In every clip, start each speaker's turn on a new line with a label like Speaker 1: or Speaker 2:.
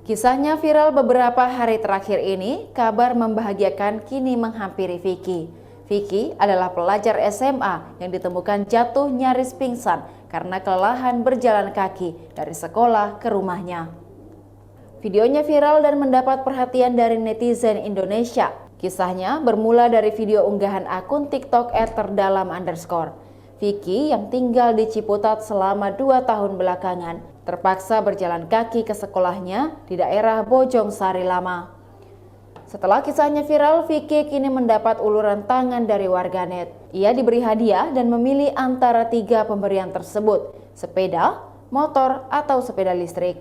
Speaker 1: Kisahnya viral beberapa hari terakhir ini, kabar membahagiakan kini menghampiri Vicky. Vicky adalah pelajar SMA yang ditemukan jatuh nyaris pingsan karena kelelahan berjalan kaki dari sekolah ke rumahnya. Videonya viral dan mendapat perhatian dari netizen Indonesia. Kisahnya bermula dari video unggahan akun TikTok @terdalam_. Vicky yang tinggal di Ciputat selama 2 tahun belakangan terpaksa berjalan kaki ke sekolahnya di daerah Bojong Sari Lama. Setelah kisahnya viral, Vicky kini mendapat uluran tangan dari warganet. Ia diberi hadiah dan memilih antara 3 pemberian tersebut, sepeda, motor, atau sepeda listrik.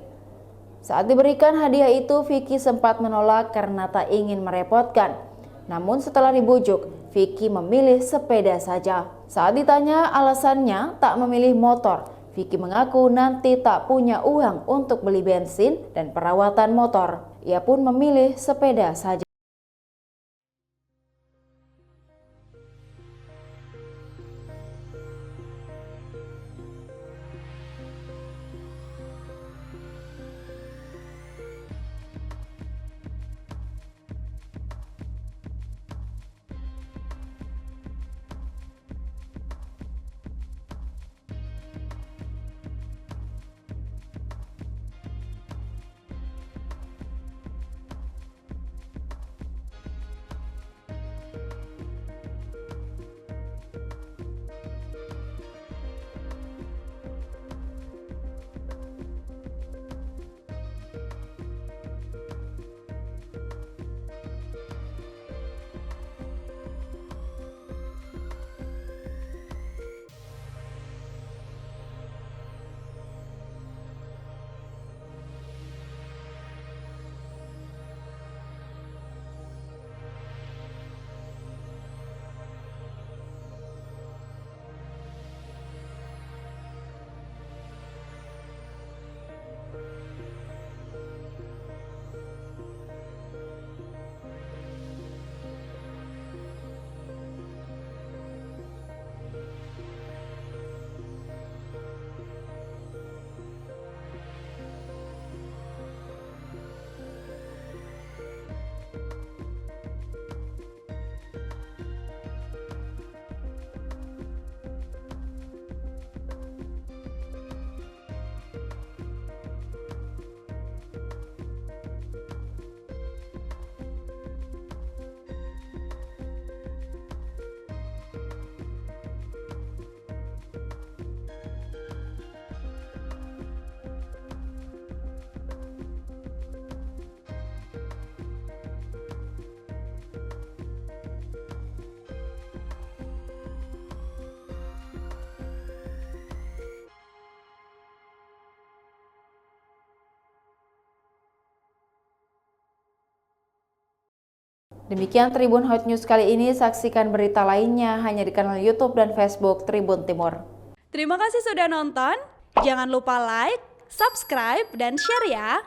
Speaker 1: Saat diberikan hadiah itu, Vicky sempat menolak karena tak ingin merepotkan. Namun setelah dibujuk, Vicky memilih sepeda saja. Saat ditanya alasannya tak memilih motor, Vicky mengaku nanti tak punya uang untuk beli bensin dan perawatan motor. Ia pun memilih sepeda saja. Demikian Tribun Hot News kali ini, saksikan berita lainnya hanya di kanal YouTube dan Facebook Tribun Timur.
Speaker 2: Terima kasih sudah nonton, jangan lupa like, subscribe, dan share ya!